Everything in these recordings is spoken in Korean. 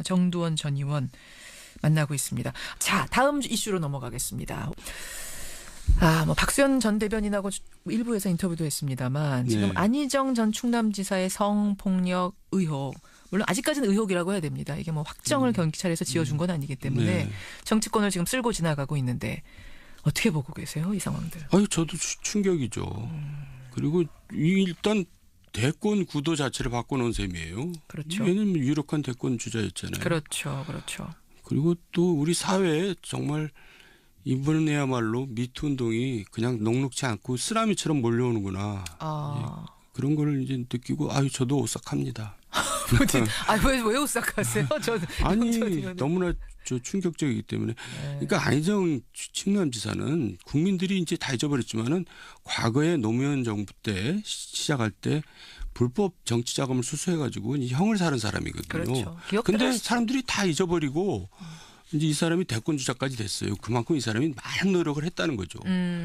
정두원 전 의원 만나고 있습니다. 자, 다음 이슈로 넘어가겠습니다. 뭐 박수현 전 대변인하고 일부에서 인터뷰도 했습니다만 지금 안희정 전 충남지사의 성폭력 의혹, 물론 아직까지는 의혹이라고 해야 됩니다. 이게 뭐 확정을 경찰에서 지어준 건 아니기 때문에 정치권을 지금 쓸고 지나가고 있는데 어떻게 보고 계세요, 이 상황들? 저도 충격이죠. 그리고 일단 대권 구도 자체를 바꿔놓은 셈이에요. 그렇죠. 왜냐하면 유력한 대권 주자였잖아요. 그렇죠, 그렇죠. 그리고 또 우리 사회에 정말 이번에야말로 미투 운동이 그냥 녹록지 않고 쓰나미처럼 몰려오는구나. 그런 걸 이제 느끼고 저도 오싹합니다. 왜 오싹하세요? 아니 너무나 충격적이기 때문에. 그러니까 안희정 충남지사는 국민들이 이제 다 잊어버렸지만은 과거에 노무현 정부 때 시작할 때 불법 정치 자금을 수수해가지고 형을 사는 사람이거든요. 그렇죠. 근데 사람들이 다 잊어버리고 이제 이 사람이 대권 주자까지 됐어요. 그만큼 이 사람이 많은 노력을 했다는 거죠.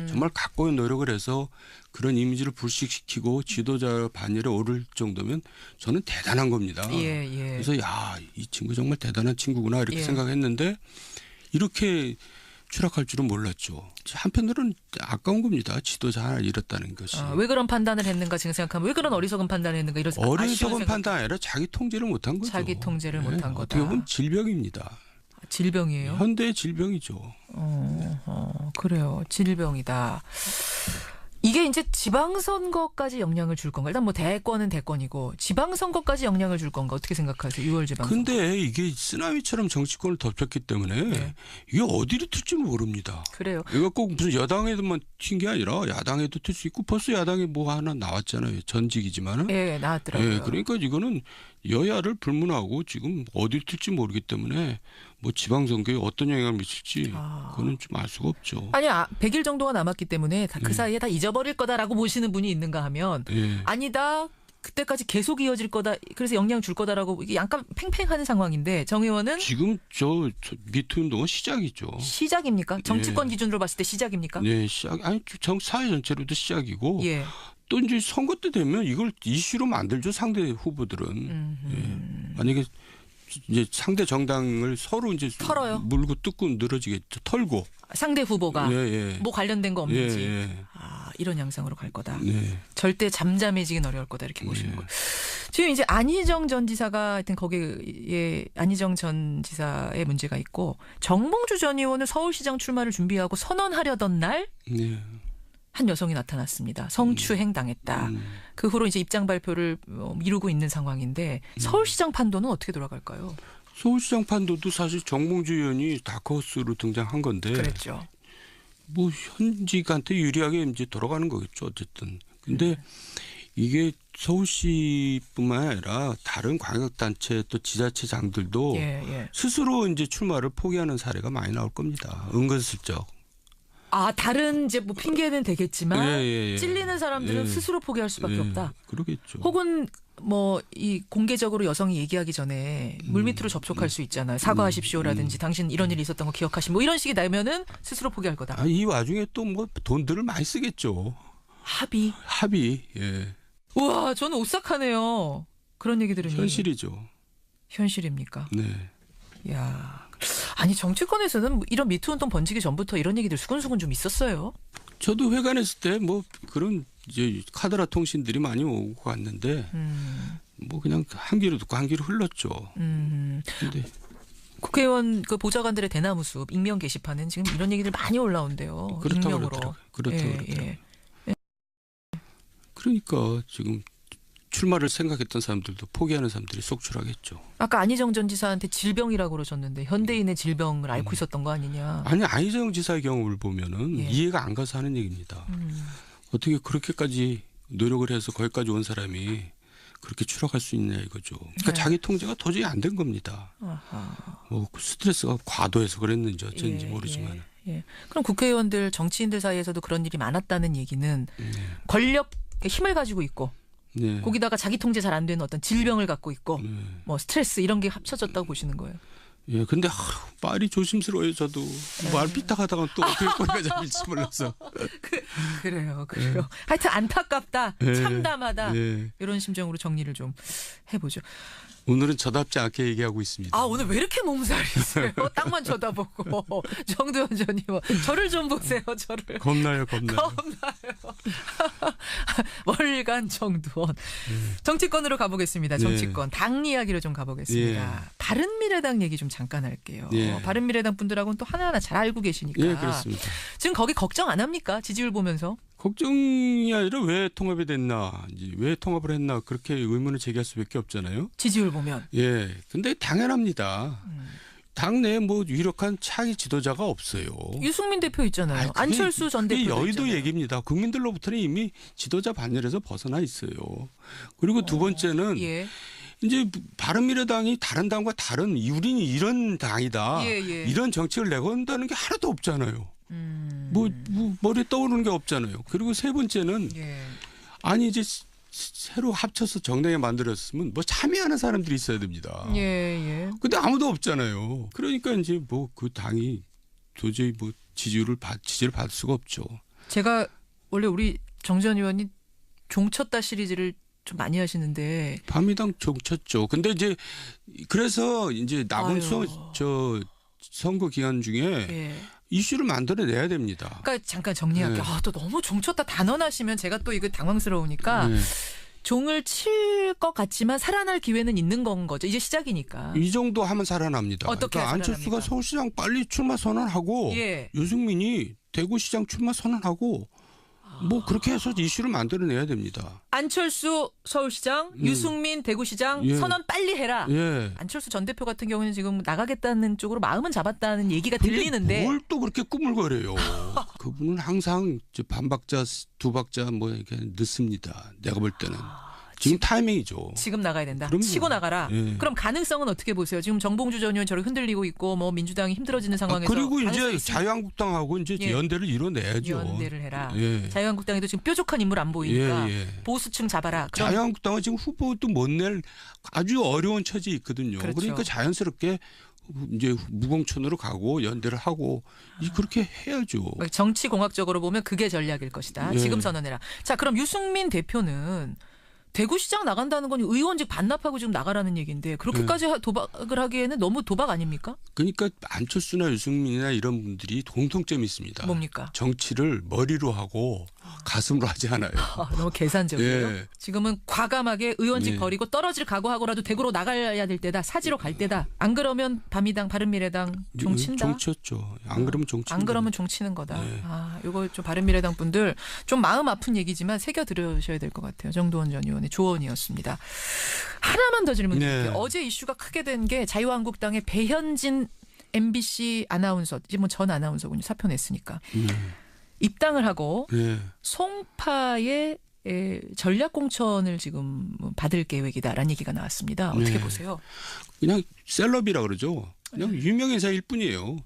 정말 각고의 노력을 해서 그런 이미지를 불식시키고 지도자 반열에 오를 정도면 저는 대단한 겁니다. 그래서 이 친구 정말 대단한 친구구나 이렇게 생각했는데 이렇게 추락할 줄은 몰랐죠. 한편으로는 아까운 겁니다. 지도자 하나 잃었다는 것이. 왜 그런 판단을 했는가 지금 생각하면 왜 그런 어리석은 판단을 했는가 이런 어리석은 판단 아니라 자기 통제를 못한 거죠. 자기 통제를 못한 거다. 어떻게 보면 질병입니다. 질병이에요? 현대의 질병이죠. 그래요. 질병이다. 이게 이제 지방선거까지 영향을 줄 건가? 일단 뭐 대권은 대권이고 지방선거까지 영향을 줄 건가? 어떻게 생각하세요? 6월 지방선거. 근데 이게 쓰나미처럼 정치권을 덮쳤기 때문에 이게 어디로 튈지 모릅니다. 그래요. 이거 꼭 무슨 여당에도만 튄 게 아니라 야당에도 튈 수 있고 벌써 야당에 뭐 하나 나왔잖아요. 전직이지만은. 나왔더라고요. 그러니까 이거는 여야를 불문하고 지금 어디로 튈지 모르기 때문에 뭐 지방선거에 어떤 영향을 미칠지 그거는 좀 알 수가 없죠. 100일 정도가 남았기 때문에 그 사이에 다 잊어버릴 거다라고 보시는 분이 있는가 하면 아니다. 그때까지 계속 이어질 거다. 그래서 영향 줄 거다라고 이게 약간 팽팽한 상황인데 정 의원은 지금 저 미투 운동은 시작이죠. 시작입니까? 정치권 기준으로 봤을 때 시작입니까? 네, 시작. 사회 전체로도 시작이고 또 이제 선거 때 되면 이걸 이슈로 만들죠. 상대 후보들은. 만약에 이제 상대 정당을 서로 이제 털어요. 물고 뜯고 늘어지겠죠. 털고. 상대 후보가 뭐 관련된 거 없는지. 이런 양상으로 갈 거다. 절대 잠잠해지긴 어려울 거다 이렇게 보시는 거예요. 지금 이제 안희정 전 지사가 하여튼 거기에 안희정 전 지사의 문제가 있고 정봉주 전 의원은 서울시장 출마를 준비하고 선언하려던 날 한 여성이 나타났습니다. 성추행 당했다. 그 후로 이제 입장 발표를 미루고 있는 상황인데 서울시장 판도는 어떻게 돌아갈까요? 서울시장 판도도 사실 정봉주 의원이 다크호스로 등장한 건데 그랬죠. 뭐 현직한테 유리하게 이제 돌아가는 거겠죠. 어쨌든. 근데 이게 서울시뿐만 아니라 다른 광역단체 또 지자체장들도 스스로 이제 출마를 포기하는 사례가 많이 나올 겁니다. 은근슬쩍. 다른 이제 뭐 핑계는 되겠지만 찔리는 사람들은 스스로 포기할 수밖에 없다. 그러겠죠. 혹은 뭐 이 공개적으로 여성이 얘기하기 전에 물밑으로 접촉할 수 있잖아요. 사과하십시오라든지 당신 이런 일이 있었던 거 기억하시 뭐 이런 식이 나면은 스스로 포기할 거다. 이 와중에 또 뭐 돈들을 많이 쓰겠죠. 합의. 우와, 저는 오싹하네요. 그런 얘기 들으니. 현실이죠. 현실입니까? 네. 야. 아니 정치권에서는 이런 미투 운동 번지기 전부터 이런 얘기들 수근수근 좀 있었어요. 저도 회관했을 때 뭐 그런 이제 카더라 통신들이 많이 오고 갔는데 뭐 그냥 한 귀로 듣고 한 귀로 흘렀죠. 근데 국회의원 그 보좌관들의 대나무 숲 익명 게시판은 지금 이런 얘기들 많이 올라온대요. 그렇다고 그렇더라고요. 그러니까 지금 출마를 생각했던 사람들도 포기하는 사람들이 속출하겠죠. 아까 안희정 전 지사한테 질병이라고 그러셨는데 현대인의 질병을 앓고 있었던 거 아니냐. 아니 안희정 지사의 경우를 보면은 이해가 안 가서 하는 얘기입니다. 어떻게 그렇게까지 노력을 해서 거기까지 온 사람이 그렇게 추락할 수 있냐 이거죠. 그러니까 자기 통제가 도저히 안 된 겁니다. 뭐 스트레스가 과도해서 그랬는지 어쩐지 모르지만. 그럼 국회의원들 정치인들 사이에서도 그런 일이 많았다는 얘기는 권력 힘을 가지고 있고 거기다가 자기 통제 잘 안 되는 어떤 질병을 갖고 있고 뭐 스트레스 이런 게 합쳐졌다고 보시는 거예요. 근데 말이 조심스러워요. 저도 말 삐딱하다가 또 어떻게 꼬리가 잡힐지 몰라서. 그래요. 하여튼 안타깝다. 참담하다. 이런 심정으로 정리를 좀 해보죠. 오늘은 저답지 않게 얘기하고 있습니다. 아, 오늘 왜 이렇게 몸살이세요? 땅만 쳐다보고. 정두원 전 의원. 저를 좀 보세요, 저를. 겁나요. 월간 정두원. 정치권으로 가보겠습니다. 정치권. 당 이야기로 좀 가보겠습니다. 바른미래당 얘기 좀 잠깐 할게요. 바른미래당 분들하고는 또 하나하나 잘 알고 계시니까. 예, 그렇습니다. 지금 거기 걱정 안 합니까? 지지율 보면서. 걱정이 아니라 왜 통합이 됐나, 왜 통합을 했나 그렇게 의문을 제기할 수밖에 없잖아요. 지지율 보면. 예, 근데 당연합니다. 당내에 뭐 유력한 차기 지도자가 없어요. 유승민 대표 있잖아요. 안철수 전 대표 여의도 있잖아요. 얘기입니다. 국민들로부터는 이미 지도자 반열에서 벗어나 있어요. 그리고 두 번째는 이제 바른미래당이 다른 당과 다른 우리는 이런 당이다. 이런 정책을 내건다는 게 하나도 없잖아요. 뭐 머리에 떠오르는 게 없잖아요. 그리고 세 번째는 아니 이제 새로 합쳐서 정당에 만들었으면 뭐 참여하는 사람들이 있어야 됩니다. 근데 아무도 없잖아요. 그러니까 이제 뭐 그 당이 도저히 뭐 지지를 받을 수가 없죠. 제가 원래 우리 정 전 의원이 종쳤다 시리즈를 좀 많이 하시는데 바른미래당 종쳤죠. 근데 이제 그래서 이제 남은 선거 기간 중에 이슈를 만들어내야 됩니다. 그러니까 잠깐 정리할게요. 또 너무 종쳤다 단언하시면 제가 또 이거 당황스러우니까 종을 칠 것 같지만 살아날 기회는 있는 건 거죠. 이제 시작이니까. 이 정도 하면 살아납니다. 어떻게 그러니까 안철수가 서울시장 빨리 출마 선언하고 유승민이 대구시장 출마 선언하고 뭐 그렇게 해서 이슈를 만들어내야 됩니다. 안철수 서울시장, 유승민 대구시장 선언 빨리 해라. 안철수 전 대표 같은 경우는 지금 나가겠다는 쪽으로 마음은 잡았다는 얘기가 들리는데 뭘 또 그렇게 꾸물거려요. 그분은 항상 반박자, 두박자 뭐 이렇게 늦습니다. 내가 볼 때는. 지금 타이밍이죠. 지금 나가야 된다. 그럼요. 치고 나가라. 그럼 가능성은 어떻게 보세요? 지금 정봉주 전 의원 저렇게 흔들리고 있고 뭐 민주당이 힘들어지는 상황에서 그리고 이제 자유한국당하고 이제 연대를 이뤄내야죠. 연대를 해라. 자유한국당에도 지금 뾰족한 인물 안 보이니까 보수층 잡아라. 자유한국당은 지금 후보도 못 낼 아주 어려운 처지에 있거든요. 그러니까 자연스럽게 이제 무공천으로 가고 연대를 하고 그렇게 해야죠. 정치공학적으로 보면 그게 전략일 것이다. 지금 선언해라. 자, 그럼 유승민 대표는 대구시장 나간다는 건 의원직 반납하고 지금 나가라는 얘기인데 그렇게까지 도박을 하기에는 너무 도박 아닙니까? 그러니까 안철수나 유승민이나 이런 분들이 공통점이 있습니다. 뭡니까? 정치를 머리로 하고 가슴으로 하지 않아요. 너무 계산적이에요. 지금은 과감하게 의원직 버리고 떨어질 각오하고라도 대구로 나가야 될 때다. 사지로 갈 때다. 안 그러면 바른미래당 종친다. 종쳤죠. 안 그러면 종친다. 안 그러면 종치는 거다. 이거 좀 바른미래당 분들 좀 마음 아픈 얘기지만 새겨 들으셔야 될 것 같아요. 정두원 전 의원의 조언이었습니다. 하나만 더 질문 드릴게요. 어제 이슈가 크게 된 게 자유한국당의 배현진 MBC 아나운서, 지금 전 아나운서군요. 사표 냈으니까. 입당을 하고 송파의 전략 공천을 지금 받을 계획이다라는 얘기가 나왔습니다. 어떻게 보세요? 그냥 셀럽이라 그러죠. 그냥 유명 인사일 뿐이에요.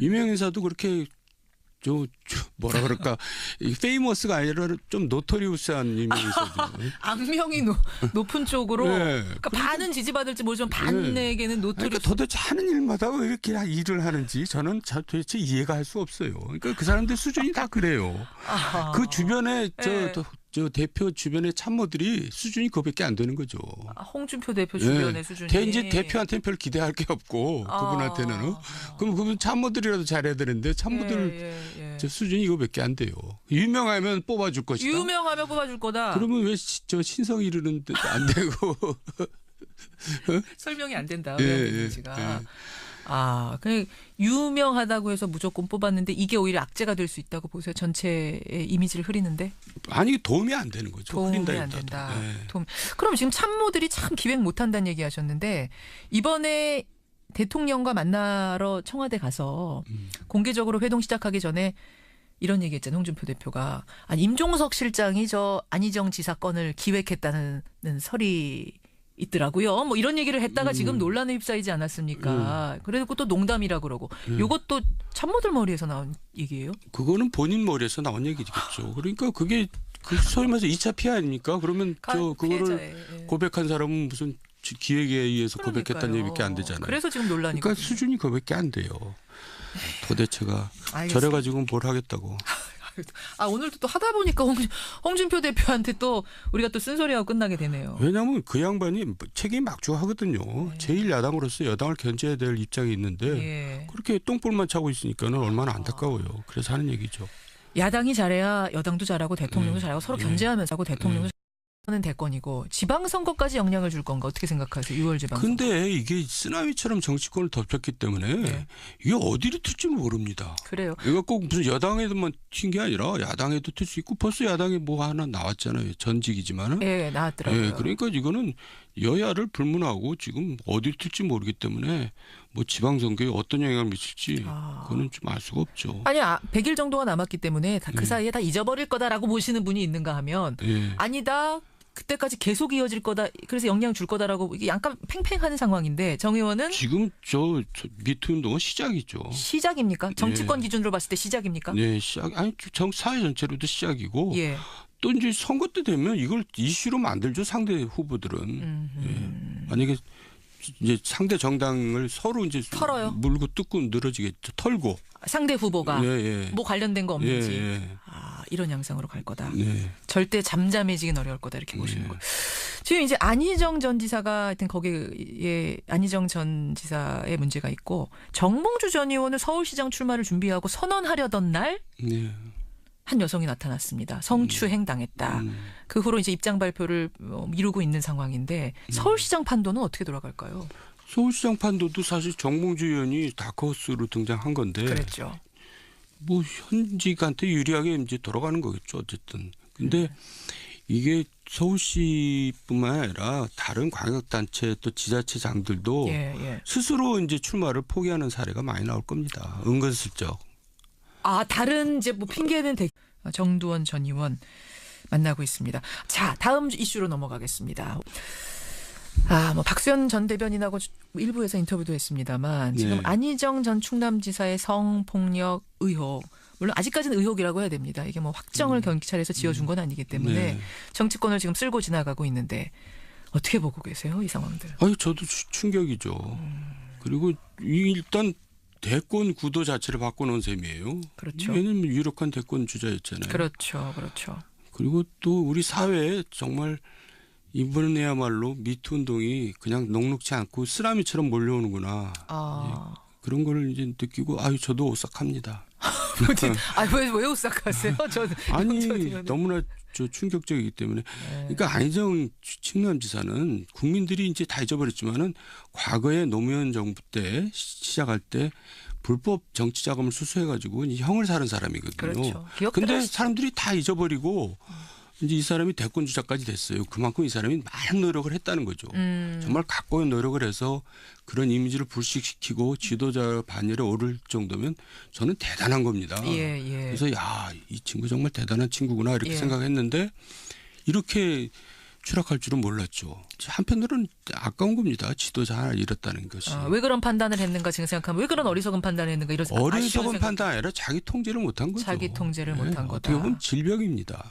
유명 인사도 그렇게 뭐라 그럴까 페이머스가 아니라 좀 노토리우스한 유명인사죠. 악명이 높은 쪽으로 그러니까 반은 지지받을지 모르지만 반에게는 노토리우스. 그러니까 도대체 하는 일마다 왜 이렇게 일을 하는지 저는 도대체 이해가 할 수 없어요. 그러니까 그 사람들 수준이 다 그래요. 그 주변에 저 대표 주변의 참모들이 수준이 그거밖에 안 되는 거죠. 홍준표 대표 주변의 수준이. 이제 대표한테는 별 기대할 게 없고 그분한테는. 그럼 그분 참모들이라도 잘해야 되는데 참모들 저 수준이 이거밖에 안 돼요. 유명하면 뽑아줄 것이다. 유명하면 뽑아줄 거다. 그러면 왜 저 신성 이르는데 안 되고. 설명이 안 된다. 그 유명하다고 해서 무조건 뽑았는데 이게 오히려 악재가 될 수 있다고 보세요. 전체의 이미지를 흐리는데. 아니 도움이 안 되는 거죠. 도움이 안 된다. 그럼 지금 참모들이 참 기획 못한다는 얘기하셨는데 이번에 대통령과 만나러 청와대 가서 공개적으로 회동 시작하기 전에 이런 얘기했잖아요. 홍준표 대표가 임종석 실장이 저 안희정 지사 건을 기획했다는 설이 있더라고요. 뭐 이런 얘기를 했다가 지금 논란에 휩싸이지 않았습니까? 그래도 또 농담이라 그러고. 이것도 참모들 머리에서 나온 얘기예요? 그거는 본인 머리에서 나온 얘기겠죠. 그러니까 그게 소위 말해서 2차 피해 아닙니까? 그러면 그거를 고백한 사람은 무슨 기획에 의해서 고백했다는 얘기밖에 안 되잖아요. 그래서 지금 논란이. 그러니까 수준이 그거밖에 안 돼요. 도대체가 저래가지고 뭘 하겠다고. 오늘도 또 하다 보니까 홍준표 대표한테 또 우리가 또 쓴소리하고 끝나게 되네요. 왜냐하면 그 양반이 책임이 막중하거든요. 네. 제1야당으로서 여당을 견제해야 될 입장이 있는데 예. 그렇게 똥볼만 차고 있으니까는 얼마나 안타까워요. 그래서 하는 얘기죠. 야당이 잘해야 여당도 잘하고 대통령도 잘하고 서로 견제하면서 하고 대통령도 는 대권이고 지방선거까지 영향을 줄 건가 어떻게 생각하세요? 6월 지방선거. 근데 이게 쓰나미처럼 정치권을 덮쳤기 때문에 이게 어디로 튈지 모릅니다. 그래요. 이거 꼭 무슨 여당에도만 튄 게 아니라 야당에도 튈 수 있고 벌써 야당에 뭐 하나 나왔잖아요. 전직이지만은. 예, 나왔더라고요. 그러니까 이거는 여야를 불문하고 지금 어디로 튈지 모르기 때문에 뭐 지방선거에 어떤 영향을 미칠지 그거는 좀 알 수가 없죠. 아니 100일 정도가 남았기 때문에 그 사이에 다 잊어버릴 거다라고 보시는 분이 있는가 하면 아니다. 그때까지 계속 이어질 거다. 그래서 영향 줄 거다라고 이게 약간 팽팽한 상황인데 정 의원은 지금 저 미투 운동은 시작이죠. 시작입니까? 정치권 기준으로 봤을 때 시작입니까? 네, 시작. 아니 사회 전체로도 시작이고 또 이제 선거 때 되면 이걸 이슈로 만들죠. 상대 후보들은. 만약에 이제 상대 정당을 서로 이제 털어요. 물고 뜯고 늘어지겠죠. 털고. 상대 후보가 뭐 관련된 거 없는지. 이런 양상으로 갈 거다. 절대 잠잠해지긴 어려울 거다 이렇게 보시는 거예요. 지금 이제 안희정 전 지사가 하여튼 거기에 안희정 전 지사의 문제가 있고 정몽주 전 의원은 서울시장 출마를 준비하고 선언하려던 날 한 여성이 나타났습니다. 성추행 당했다. 그 후로 이제 입장 발표를 미루고 있는 상황인데 서울시장 판도는 어떻게 돌아갈까요? 서울시장 판도도 사실 정몽주 의원이 다크호스로 등장한 건데. 그랬죠. 뭐 현직한테 유리하게 이제 돌아가는 거겠죠. 어쨌든. 근데 이게 서울시뿐만 아니라 다른 광역단체 또 지자체장들도 스스로 이제 출마를 포기하는 사례가 많이 나올 겁니다. 은근슬쩍. 다른 이제 뭐 핑계는 정두원 전 의원 만나고 있습니다. 자, 다음 이슈로 넘어가겠습니다. 뭐 박수현 전 대변인하고 일부에서 인터뷰도 했습니다만 지금 안희정 전 충남지사의 성폭력 의혹 물론 아직까지는 의혹이라고 해야 됩니다. 이게 뭐 확정을 경찰에서 지어준 건 아니기 때문에 정치권을 지금 쓸고 지나가고 있는데 어떻게 보고 계세요? 이 상황들. 저도 충격이죠. 그리고 일단 대권 구도 자체를 바꿔놓은 셈이에요. 그렇죠. 왜냐하면 유력한 대권 주자였잖아요. 그렇죠. 그리고 또 우리 사회에 정말 이번에야말로 미투 운동이 그냥 녹록지 않고 쓰나미처럼 몰려오는구나. 그런 걸 이제 느끼고 저도 오싹합니다. 왜 오싹하세요? 아니 너무나 충격적이기 때문에. 그러니까 안희정 충남지사는 국민들이 이제 다 잊어버렸지만은 과거에 노무현 정부 때 시작할 때 불법 정치 자금을 수수해가지고 형을 사는 사람이거든요. 그렇죠. 근데 사람들이 다 잊어버리고 이제 이 사람이 대권 주자까지 됐어요. 그만큼 이 사람이 많은 노력을 했다는 거죠. 정말 각고의 노력을 해서 그런 이미지를 불식시키고 지도자 반열에 오를 정도면 저는 대단한 겁니다. 그래서 이 친구 정말 대단한 친구구나 이렇게 생각했는데 이렇게 추락할 줄은 몰랐죠. 한편으로는 아까운 겁니다. 지도자 하나 잃었다는 것이. 왜 그런 판단을 했는가 지금 생각하면 왜 그런 어리석은 판단을 했는가 이런 어리석은 판단 아니라 자기 통제를 못한 거죠. 자기 통제를 못한 거다. 어떻게 보면 질병입니다.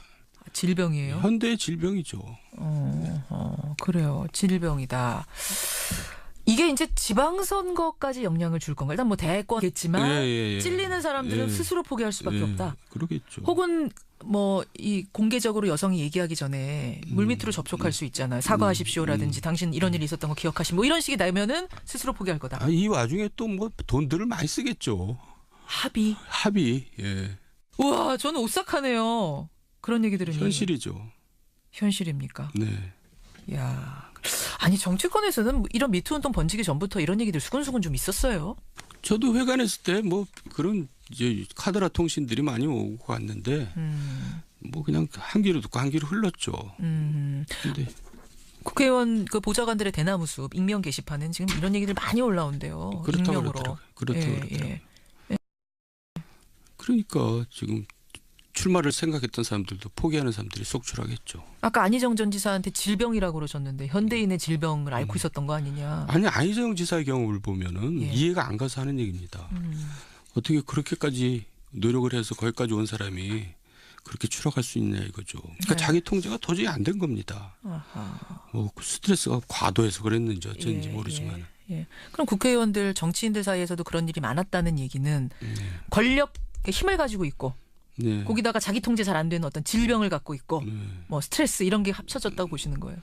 질병이에요? 현대의 질병이죠. 그래요. 질병이다. 이게 이제 지방선거까지 영향을 줄 건가? 일단 뭐 대권겠지만 찔리는 사람들은 스스로 포기할 수밖에 없다. 그러겠죠. 혹은 뭐 이 공개적으로 여성이 얘기하기 전에 물밑으로 접촉할 수 있잖아요. 사과하십시오라든지 당신 이런 일이 있었던 거 기억하시 뭐 이런 식이 나면은 스스로 포기할 거다. 이 와중에 또 뭐 돈들을 많이 쓰겠죠. 합의. 우와, 저는 오싹하네요. 그런 얘기 들으니. 현실이죠. 현실입니까? 네. 아니 정치권에서는 이런 미투 운동 번지기 전부터 이런 얘기들 수근수근 좀 있었어요. 저도 회관했을 때 뭐 그런 이제 카드라 통신들이 많이 오고 갔는데 뭐 그냥 한 귀로 듣고 한 귀로 흘렀죠. 근데 국회의원 그 보좌관들의 대나무 숲 익명 게시판은 지금 이런 얘기들 많이 올라온대요. 그렇다고 그러더라고요. 그러니까 지금 출마를 생각했던 사람들도 포기하는 사람들이 속출하겠죠. 아까 안희정 전 지사한테 질병이라고 그러셨는데 현대인의 질병을 앓고 있었던 거 아니냐. 아니 안희정 지사의 경우를 보면은 이해가 안 가서 하는 얘기입니다. 어떻게 그렇게까지 노력을 해서 거기까지 온 사람이 그렇게 추락할 수 있냐 이거죠. 그러니까 자기 통제가 도저히 안 된 겁니다. 뭐 스트레스가 과도해서 그랬는지 어쩐지 모르지만. 그럼 국회의원들 정치인들 사이에서도 그런 일이 많았다는 얘기는 권력 힘을 가지고 있고 네. 거기다가 자기 통제 잘 안 되는 어떤 질병을 갖고 있고 뭐 스트레스 이런 게 합쳐졌다고 보시는 거예요.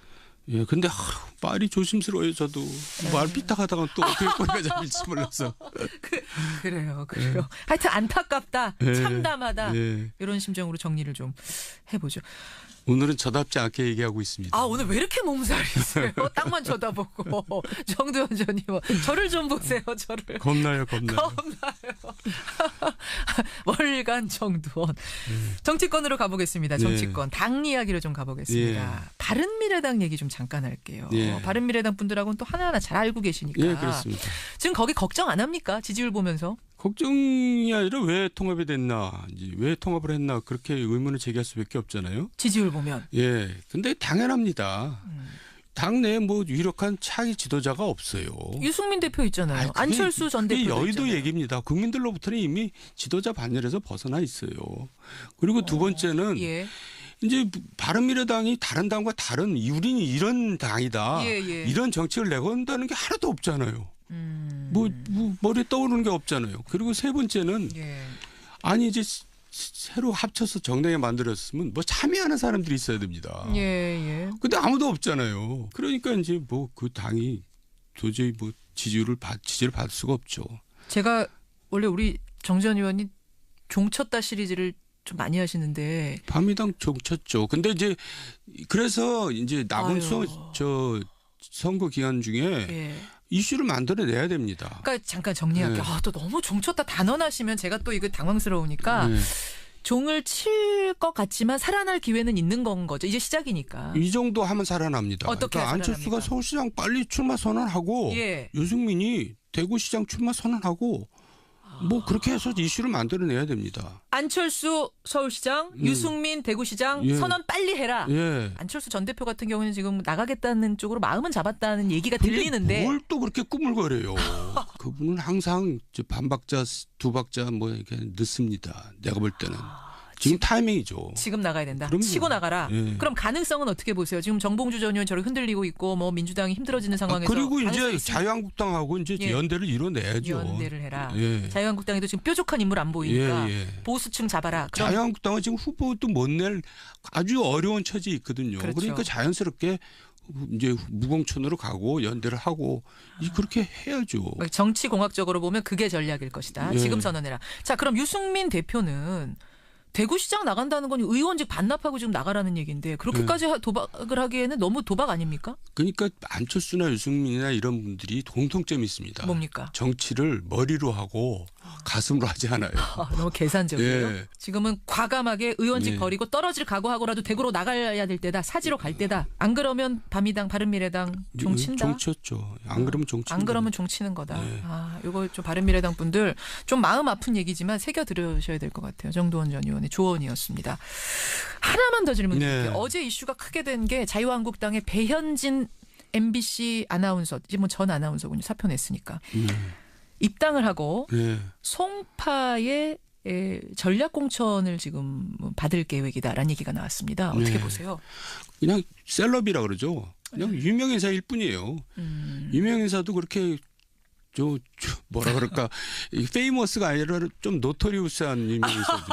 예, 근데 말이 조심스러워요. 저도 말 삐딱하다가 또 어떻게 꼬리가 잡힐지 몰라서. 그래요. 하여튼 안타깝다, 참담하다 이런 심정으로 정리를 좀 해보죠. 오늘은 저답지 않게 얘기하고 있습니다. 아, 오늘 왜 이렇게 몸살이세요? 땅만 쳐다보고. 정두원 전 의원. 저를 좀 보세요, 저를. 겁나요. 월간 정두원. 정치권으로 가보겠습니다. 정치권. 당 이야기로 좀 가보겠습니다. 바른미래당 얘기 좀 잠깐 할게요. 바른미래당 분들하고는 또 하나하나 잘 알고 계시니까. 예, 그렇습니다. 지금 거기 걱정 안 합니까? 지지율 보면서. 걱정이 아니라 왜 통합이 됐나, 왜 통합을 했나 그렇게 의문을 제기할 수밖에 없잖아요. 지지율 보면. 예, 근데 당연합니다. 당내에 뭐 유력한 차기 지도자가 없어요. 유승민 대표 있잖아요. 안철수 전 대표 여의도 있잖아요. 얘기입니다. 국민들로부터는 이미 지도자 반열에서 벗어나 있어요. 그리고 두 번째는 이제 바른미래당이 다른 당과 다른 우리는 이런 당이다. 이런 정책을 내건다는 게 하나도 없잖아요. 뭐 머리에 떠오르는 게 없잖아요. 그리고 세 번째는 아니 이제 새로 합쳐서 정당에 만들었으면 뭐 참여하는 사람들이 있어야 됩니다. 근데 아무도 없잖아요. 그러니까 이제 뭐 그 당이 도저히 뭐 지지를 받을 수가 없죠. 제가 원래 우리 정 전 의원이 종쳤다 시리즈를 좀 많이 하시는데 바른미래당 종쳤죠. 근데 이제 그래서 이제 남은 선거 기간 중에 이슈를 만들어내야 됩니다. 그러니까 잠깐 정리할게요. 또 너무 종쳤다 단언하시면 제가 또 이거 당황스러우니까 종을 칠 것 같지만 살아날 기회는 있는 건 거죠. 이제 시작이니까. 이 정도 하면 살아납니다. 어떻게 그러니까 안철수가 서울시장 빨리 출마 선언하고 유승민이 대구시장 출마 선언하고 뭐 그렇게 해서 이슈를 만들어내야 됩니다. 안철수 서울시장, 유승민 대구시장 선언 빨리 해라. 안철수 전 대표 같은 경우는 지금 나가겠다는 쪽으로 마음은 잡았다는 얘기가 들리는데 뭘 또 그렇게 꾸물거려요. 그분은 항상 반박자, 두 박자 뭐 이렇게 늦습니다. 내가 볼 때는. 지금 타이밍이죠. 지금 나가야 된다. 그럼요. 치고 나가라. 그럼 가능성은 어떻게 보세요? 지금 정봉주 전 의원 저를 흔들리고 있고 뭐 민주당이 힘들어지는 상황에서. 그리고 이제 자유한국당하고 이제 연대를 이뤄내야죠. 연대를 해라. 자유한국당에도 지금 뾰족한 인물 안 보이니까 보수층 잡아라. 자유한국당은 지금 후보도 못 낼 아주 어려운 처지에 있거든요. 그러니까 자연스럽게 이제 무공천으로 가고 연대를 하고 그렇게 해야죠. 정치공학적으로 보면 그게 전략일 것이다. 지금 선언해라. 자, 그럼 유승민 대표는 대구시장 나간다는 건 의원직 반납하고 지금 나가라는 얘기인데 그렇게까지 도박을 하기에는 너무 도박 아닙니까? 그러니까 안철수나 유승민이나 이런 분들이 공통점이 있습니다. 뭡니까? 정치를 머리로 하고 가슴으로 하지 않아요. 너무 계산적이에요. 지금은 과감하게 의원직 버리고 떨어질 각오하고라도 대구로 나가야 될 때다. 사지로 갈 때다. 안 그러면 바른미래당 종친다. 종쳤죠. 안 그러면 종치는 안 그러면 종치는 거다. 이거 좀 바른미래당 분들 좀 마음 아픈 얘기지만 새겨 들으셔야 될 것 같아요. 정두원 전 의원의 조언이었습니다. 하나만 더 질문 드릴게요. 어제 이슈가 크게 된 게 자유한국당의 배현진 MBC 아나운서, 이제 뭐 전 아나운서군요. 사표 냈으니까. 입당을 하고 송파의 전략 공천을 지금 받을 계획이다라는 얘기가 나왔습니다. 어떻게 보세요? 그냥 셀럽이라 그러죠. 그냥 유명 인사일 뿐이에요. 유명 인사도 그렇게 뭐라 그럴까 페이머스가 아니라 좀 노토리우스한 유명 인사죠.